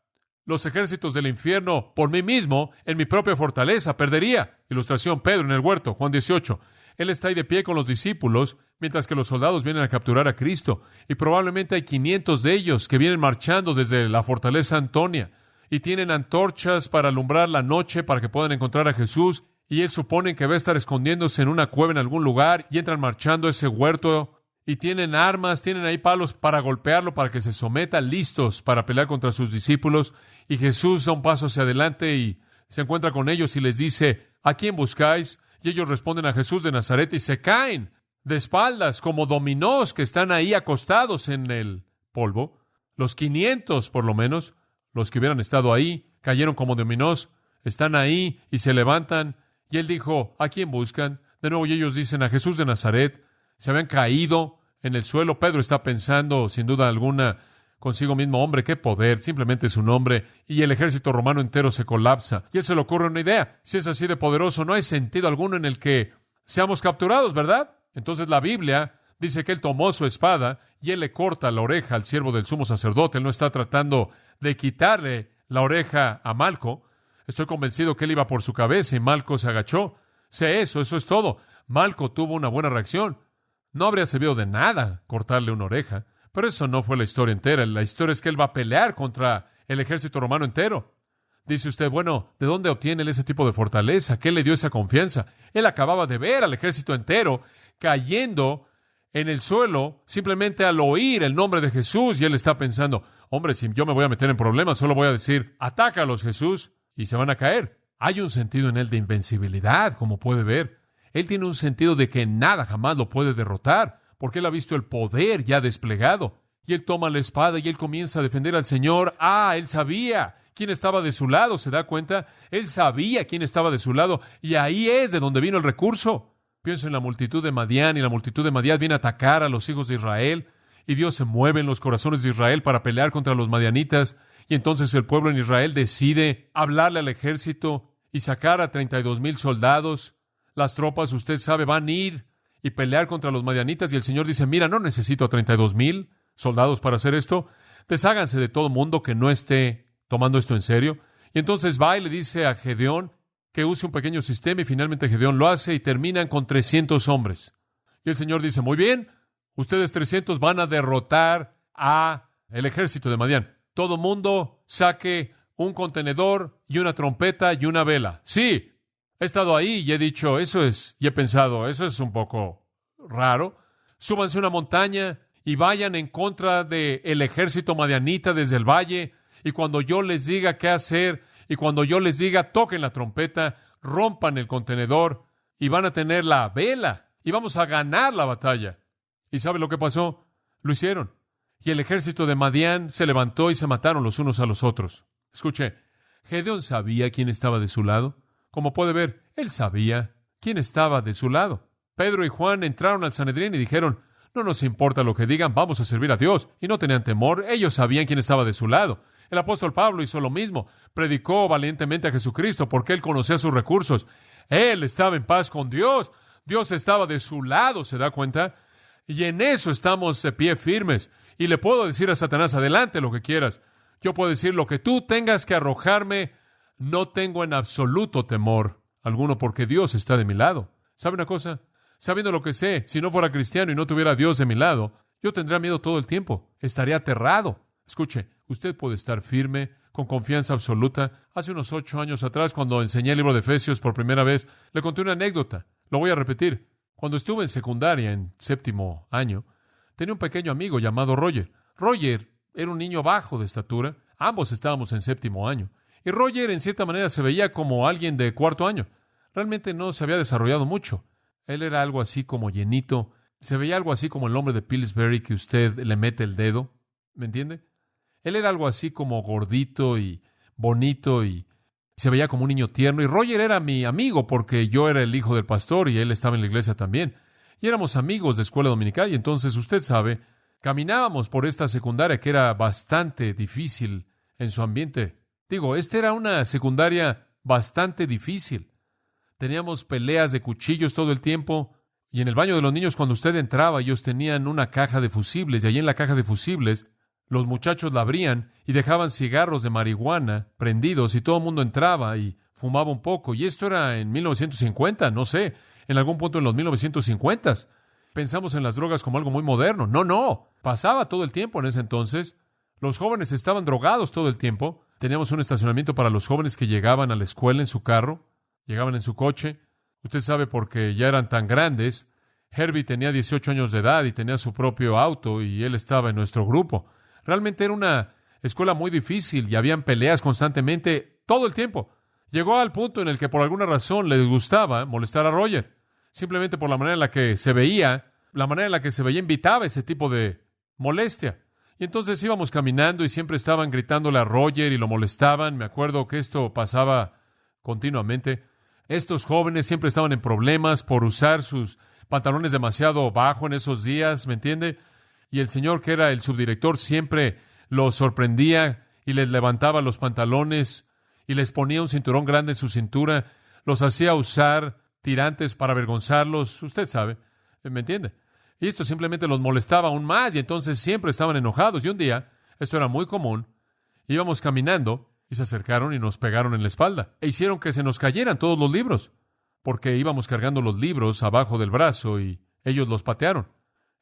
los ejércitos del infierno por mí mismo, en mi propia fortaleza, perdería. Ilustración, Pedro en el huerto, Juan 18. Él está ahí de pie con los discípulos, mientras que los soldados vienen a capturar a Cristo. Y probablemente hay 500 de ellos que vienen marchando desde la fortaleza Antonia y tienen antorchas para alumbrar la noche para que puedan encontrar a Jesús. Y él supone que va a estar escondiéndose en una cueva en algún lugar y entran marchando a ese huerto y tienen armas, tienen ahí palos para golpearlo, para que se someta, listos para pelear contra sus discípulos. Y Jesús da un paso hacia adelante y se encuentra con ellos y les dice, ¿a quién buscáis? Y ellos responden a Jesús de Nazaret y se caen de espaldas como dominós que están ahí acostados en el polvo. Los 500, por lo menos, los que hubieran estado ahí, cayeron como dominós, están ahí y se levantan. Y él dijo, ¿a quién buscan? De nuevo, y ellos dicen, a Jesús de Nazaret. Se habían caído en el suelo. Pedro está pensando, sin duda alguna, consigo mismo, hombre, qué poder, simplemente es un hombre, y el ejército romano entero se colapsa. Y a él se le ocurre una idea. Si es así de poderoso, no hay sentido alguno en el que seamos capturados, ¿verdad? Entonces la Biblia dice que él tomó su espada y él le corta la oreja al siervo del sumo sacerdote. Él no está tratando de quitarle la oreja a Malco. Estoy convencido que él iba por su cabeza y Malco se agachó. Sé eso es todo. Malco tuvo una buena reacción. No habría servido de nada cortarle una oreja, pero eso no fue la historia entera. La historia es que él va a pelear contra el ejército romano entero. Dice usted, bueno, ¿de dónde obtiene él ese tipo de fortaleza? ¿Qué le dio esa confianza? Él acababa de ver al ejército entero cayendo en el suelo simplemente al oír el nombre de Jesús y él está pensando, hombre, si yo me voy a meter en problemas, solo voy a decir, atácalos, Jesús, y se van a caer. Hay un sentido en él de invencibilidad, como puede ver. Él tiene un sentido de que nada jamás lo puede derrotar, porque él ha visto el poder ya desplegado. Y él toma la espada y él comienza a defender al Señor. Él sabía quién estaba de su lado, ¿se da cuenta? Él sabía quién estaba de su lado, y ahí es de donde vino el recurso. Pienso en la multitud de Madián, y la multitud de Madián viene a atacar a los hijos de Israel, y Dios se mueve en los corazones de Israel para pelear contra los madianitas, y entonces el pueblo en Israel decide hablarle al ejército y sacar a 32,000 soldados. Las tropas, usted sabe, van a ir y pelear contra los madianitas, y el Señor dice, mira, no necesito a 32,000 soldados para hacer esto. Desháganse de todo mundo que no esté tomando esto en serio. Y entonces va y le dice a Gedeón que use un pequeño sistema, y finalmente Gedeón lo hace y terminan con 300 hombres. Y el Señor dice, muy bien, ustedes 300 van a derrotar a el ejército de Madián. Todo mundo saque un contenedor y una trompeta y una vela. Sí, he estado ahí y he dicho, y he pensado, eso es un poco raro. Súbanse a una montaña y vayan en contra del ejército madianita desde el valle, y cuando yo les diga qué hacer, y cuando yo les diga toquen la trompeta, rompan el contenedor, y van a tener la vela, y vamos a ganar la batalla. ¿Y sabe lo que pasó? Lo hicieron. Y el ejército de Madián se levantó y se mataron los unos a los otros. Escuche, Gedeón sabía quién estaba de su lado. Como puede ver, él sabía quién estaba de su lado. Pedro y Juan entraron al Sanedrín y dijeron, no nos importa lo que digan, vamos a servir a Dios. Y no tenían temor, ellos sabían quién estaba de su lado. El apóstol Pablo hizo lo mismo, predicó valientemente a Jesucristo porque él conocía sus recursos. Él estaba en paz con Dios, Dios estaba de su lado, ¿se da cuenta? Y en eso estamos de pie firmes. Y le puedo decir a Satanás, adelante lo que quieras. Yo puedo decir lo que tú tengas que arrojarme, no tengo en absoluto temor alguno porque Dios está de mi lado. ¿Sabe una cosa? Sabiendo lo que sé, si no fuera cristiano y no tuviera a Dios de mi lado, yo tendría miedo todo el tiempo. Estaría aterrado. Escuche, usted puede estar firme, con confianza absoluta. Hace unos 8 años atrás, cuando enseñé el libro de Efesios por primera vez, le conté una anécdota. Lo voy a repetir. Cuando estuve en secundaria, en 7º año, tenía un pequeño amigo llamado Roger. Roger era un niño bajo de estatura. Ambos estábamos en 7º año. Y Roger, en cierta manera, se veía como alguien de 4º año. Realmente no se había desarrollado mucho. Él era algo así como llenito. Se veía algo así como el hombre de Pillsbury que usted le mete el dedo. ¿Me entiende? Él era algo así como gordito y bonito y se veía como un niño tierno. Y Roger era mi amigo porque yo era el hijo del pastor y él estaba en la iglesia también. Y éramos amigos de escuela dominical y entonces, usted sabe, caminábamos por esta secundaria que era bastante difícil en su ambiente. Esta era una secundaria bastante difícil. Teníamos peleas de cuchillos todo el tiempo. Y en el baño de los niños, cuando usted entraba, ellos tenían una caja de fusibles. Y allí en la caja de fusibles, los muchachos la abrían y dejaban cigarros de marihuana prendidos. Y todo el mundo entraba y fumaba un poco. Y esto era en 1950, no sé, en algún punto en los 1950s. Pensamos en las drogas como algo muy moderno. No. Pasaba todo el tiempo en ese entonces. Los jóvenes estaban drogados todo el tiempo. Teníamos un estacionamiento para los jóvenes que llegaban a la escuela en su carro. Llegaban en su coche. Usted sabe porque ya eran tan grandes. Herbie tenía 18 años de edad y tenía su propio auto y él estaba en nuestro grupo. Realmente era una escuela muy difícil y habían peleas constantemente todo el tiempo. Llegó al punto en el que por alguna razón les gustaba molestar a Roger. Simplemente por la manera en la que se veía, invitaba ese tipo de molestia. Y entonces íbamos caminando y siempre estaban gritándole a Roger y lo molestaban. Me acuerdo que esto pasaba continuamente. Estos jóvenes siempre estaban en problemas por usar sus pantalones demasiado bajo en esos días, ¿me entiende? Y el señor, que era el subdirector, siempre los sorprendía y les levantaba los pantalones y les ponía un cinturón grande en su cintura, los hacía usar tirantes para avergonzarlos, usted sabe, ¿me entiende? Y esto simplemente los molestaba aún más y entonces siempre estaban enojados. Y un día, esto era muy común, íbamos caminando y se acercaron y nos pegaron en la espalda e hicieron que se nos cayeran todos los libros, porque íbamos cargando los libros abajo del brazo y ellos los patearon.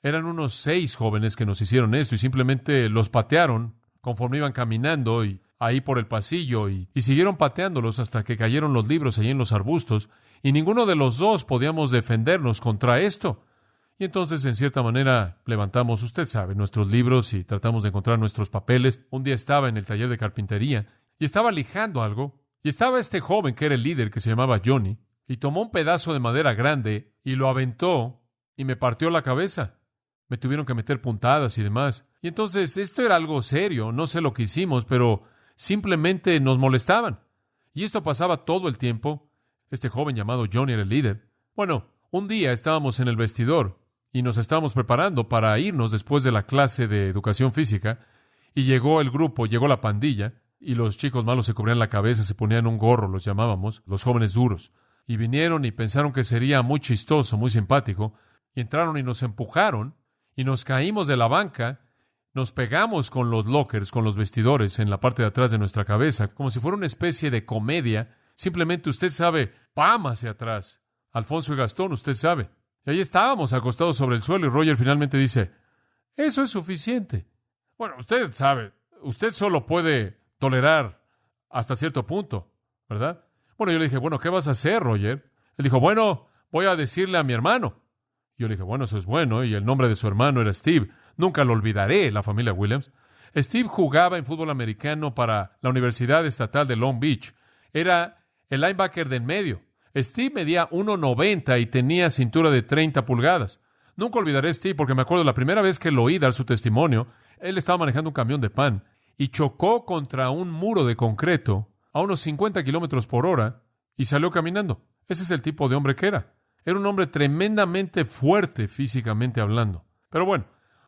Eran unos 6 jóvenes que nos hicieron esto y simplemente los patearon conforme iban caminando y ahí por el pasillo y siguieron pateándolos hasta que cayeron los libros allí en los arbustos y ninguno de los dos podíamos defendernos contra esto. Y entonces, en cierta manera, levantamos, usted sabe, nuestros libros y tratamos de encontrar nuestros papeles. Un día estaba en el taller de carpintería y estaba lijando algo y estaba este joven que era el líder que se llamaba Johnny y tomó un pedazo de madera grande y lo aventó y me partió la cabeza. Me tuvieron que meter puntadas y demás. Y entonces esto era algo serio. No sé lo que hicimos, pero simplemente nos molestaban. Y esto pasaba todo el tiempo. Este joven llamado Johnny era el líder. Bueno, un día estábamos en el vestidor y nos estábamos preparando para irnos después de la clase de educación física. Y llegó el grupo, llegó la pandilla, y los chicos malos se cubrían la cabeza, se ponían un gorro, los llamábamos, los jóvenes duros. Y vinieron y pensaron que sería muy chistoso, muy simpático, y entraron y nos empujaron, y nos caímos de la banca, nos pegamos con los lockers, con los vestidores en la parte de atrás de nuestra cabeza, como si fuera una especie de comedia. Simplemente, usted sabe, ¡pam!, hacia atrás. Alfonso y Gastón, usted sabe. Y ahí estábamos acostados sobre el suelo y Roger finalmente dice, eso es suficiente. Bueno, usted sabe, usted solo puede tolerar hasta cierto punto, ¿verdad? Bueno, yo le dije, bueno, ¿qué vas a hacer, Roger? Él dijo, bueno, voy a decirle a mi hermano. Yo le dije, bueno, eso es bueno, y el nombre de su hermano era Steve. Nunca lo olvidaré, la familia Williams. Steve jugaba en fútbol americano para la Universidad Estatal de Long Beach. Era el linebacker de en medio. Steve medía 1.90 y tenía cintura de 30 pulgadas. Nunca olvidaré a Steve porque me acuerdo la primera vez que lo oí dar su testimonio. Él estaba manejando un camión de pan y chocó contra un muro de concreto a unos 50 kilómetros por hora y salió caminando. Ese es el tipo de hombre que era. Era un hombre tremendamente fuerte físicamente hablando. Pero bueno,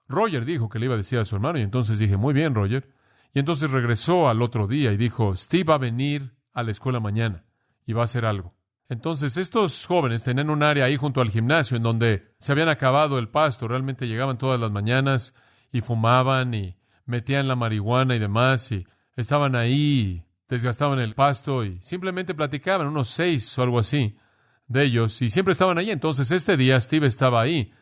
Roger dijo que le iba a decir a su hermano y entonces dije, muy bien, Roger. Y entonces regresó al otro día y dijo, Steve va a venir a la escuela mañana y va a hacer algo. Entonces estos jóvenes tenían un área ahí junto al gimnasio en donde se habían acabado el pasto. Realmente llegaban todas las mañanas y fumaban y metían la marihuana y demás y estaban ahí, desgastaban el pasto y simplemente platicaban, unos 6 o algo así de ellos, y siempre estaban ahí. Entonces este día Steve estaba ahí,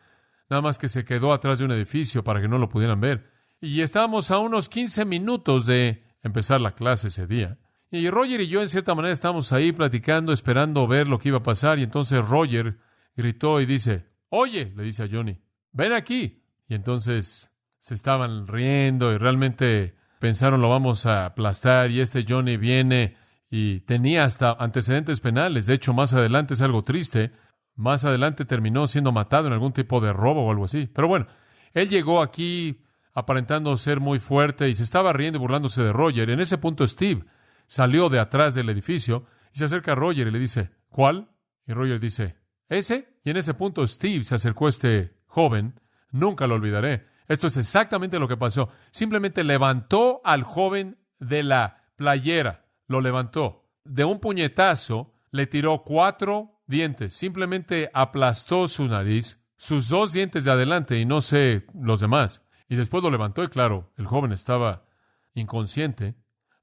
nada más que se quedó atrás de un edificio para que no lo pudieran ver. Y estábamos a unos 15 minutos de empezar la clase ese día. Y Roger y yo, en cierta manera, estábamos ahí platicando, esperando ver lo que iba a pasar. Y entonces Roger gritó y dice, oye, le dice a Johnny, ven aquí. Y entonces se estaban riendo y realmente pensaron, lo vamos a aplastar. Y este Johnny viene y tenía hasta antecedentes penales. De hecho, más adelante es algo triste. Más adelante terminó siendo matado en algún tipo de robo o algo así. Pero bueno, él llegó aquí aparentando ser muy fuerte y se estaba riendo y burlándose de Roger. En ese punto Steve salió de atrás del edificio y se acerca a Roger y le dice, ¿cuál? Y Roger dice, ¿ese? Y en ese punto Steve se acercó a este joven. Nunca lo olvidaré. Esto es exactamente lo que pasó. Simplemente levantó al joven de la playera. Lo levantó. De un puñetazo le tiró 4 dientes. Simplemente aplastó su nariz, sus 2 dientes de adelante y no sé los demás. Y después lo levantó y claro, el joven estaba inconsciente.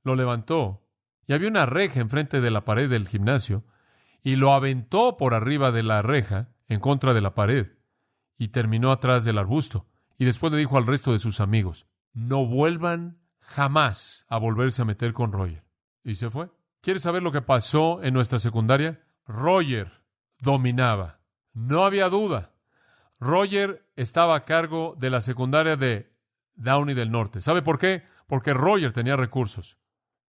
Lo levantó y había una reja enfrente de la pared del gimnasio y lo aventó por arriba de la reja en contra de la pared y terminó atrás del arbusto. Y después le dijo al resto de sus amigos, no vuelvan jamás a volverse a meter con Roger. Y se fue. ¿Quieres saber lo que pasó en nuestra secundaria? Roger dominaba. No había duda. Roger estaba a cargo de la secundaria de Downey del Norte. ¿Sabe por qué? Porque Roger tenía recursos.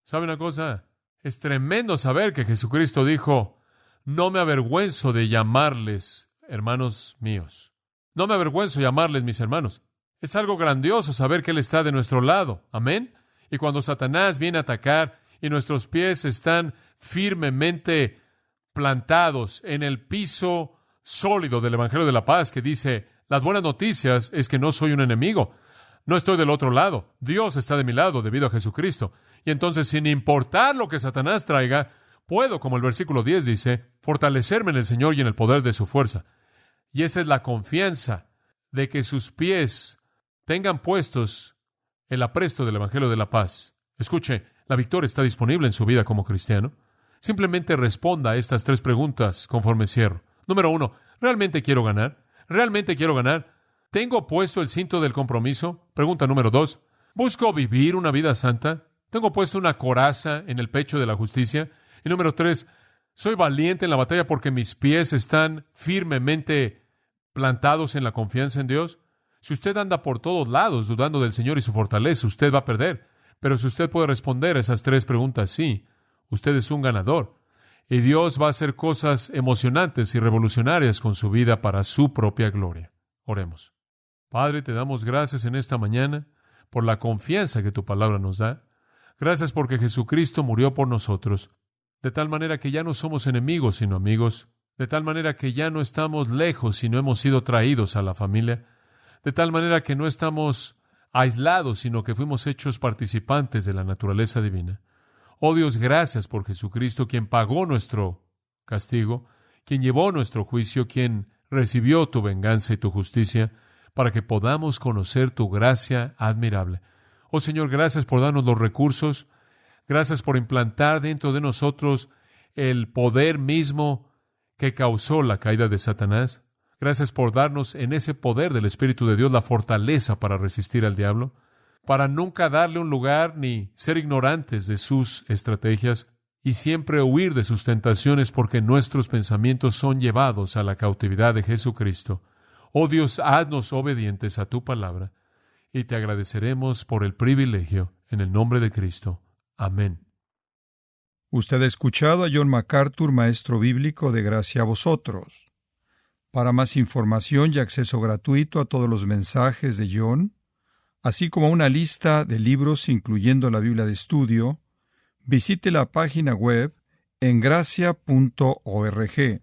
¿Sabe una cosa? Es tremendo saber que Jesucristo dijo, no me avergüenzo de llamarles hermanos míos. No me avergüenzo de llamarles mis hermanos. Es algo grandioso saber que Él está de nuestro lado. Amén. Y cuando Satanás viene a atacar y nuestros pies están firmemente plantados en el piso sólido del Evangelio de la Paz, que dice, las buenas noticias es que no soy un enemigo. No estoy del otro lado. Dios está de mi lado debido a Jesucristo. Y entonces, sin importar lo que Satanás traiga, puedo, como el versículo 10 dice, fortalecerme en el Señor y en el poder de su fuerza. Y esa es la confianza de que sus pies tengan puestos el apresto del Evangelio de la Paz. Escuche, la victoria está disponible en su vida como cristiano. Simplemente responda a estas 3 preguntas conforme cierro. Número 1, ¿realmente quiero ganar? ¿Realmente quiero ganar? ¿Tengo puesto el cinto del compromiso? Pregunta número 2, ¿busco vivir una vida santa? ¿Tengo puesto una coraza en el pecho de la justicia? Y número 3, ¿soy valiente en la batalla porque mis pies están firmemente plantados en la confianza en Dios? Si usted anda por todos lados dudando del Señor y su fortaleza, usted va a perder. Pero si usted puede responder a esas 3 preguntas, sí, usted es un ganador. Y Dios va a hacer cosas emocionantes y revolucionarias con su vida para su propia gloria. Oremos. Padre, te damos gracias en esta mañana por la confianza que tu palabra nos da. Gracias porque Jesucristo murió por nosotros, de tal manera que ya no somos enemigos, sino amigos, de tal manera que ya no estamos lejos, sino hemos sido traídos a la familia, de tal manera que no estamos aislados, sino que fuimos hechos participantes de la naturaleza divina. Oh Dios, gracias por Jesucristo, quien pagó nuestro castigo, quien llevó nuestro juicio, quien recibió tu venganza y tu justicia, para que podamos conocer tu gracia admirable. Oh Señor, gracias por darnos los recursos, gracias por implantar dentro de nosotros el poder mismo que causó la caída de Satanás. Gracias por darnos en ese poder del Espíritu de Dios la fortaleza para resistir al diablo. para nunca darle un lugar ni ser ignorantes de sus estrategias y siempre huir de sus tentaciones, porque nuestros pensamientos son llevados a la cautividad de Jesucristo. Oh Dios, haznos obedientes a tu palabra y te agradeceremos por el privilegio en el nombre de Cristo. Amén. Usted ha escuchado a John MacArthur, maestro bíblico de Gracia a Vosotros. Para más información y acceso gratuito a todos los mensajes de John, así como una lista de libros incluyendo la Biblia de estudio, visite la página web en gracia.org.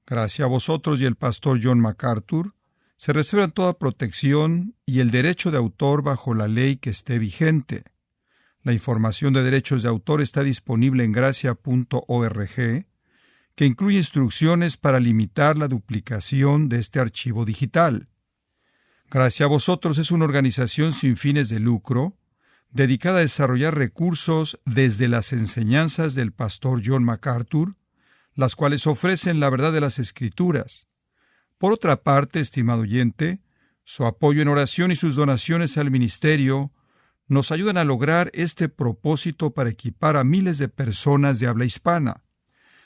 Gracia a Vosotros y el pastor John MacArthur se reservan toda protección y el derecho de autor bajo la ley que esté vigente. La información de derechos de autor está disponible en gracia.org, que incluye instrucciones para limitar la duplicación de este archivo digital. Gracia a Vosotros es una organización sin fines de lucro, dedicada a desarrollar recursos desde las enseñanzas del pastor John MacArthur, las cuales ofrecen la verdad de las Escrituras. Por otra parte, estimado oyente, su apoyo en oración y sus donaciones al ministerio nos ayudan a lograr este propósito para equipar a miles de personas de habla hispana.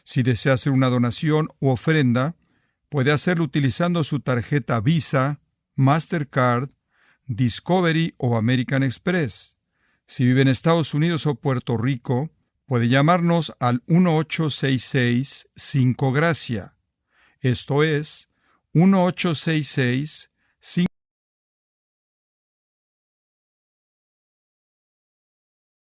Si desea hacer una donación u ofrenda, puede hacerlo utilizando su tarjeta Visa, Mastercard, Discovery o American Express. Si vive en Estados Unidos o Puerto Rico, puede llamarnos al 1-866-5-GRACIA. Esto es 1-866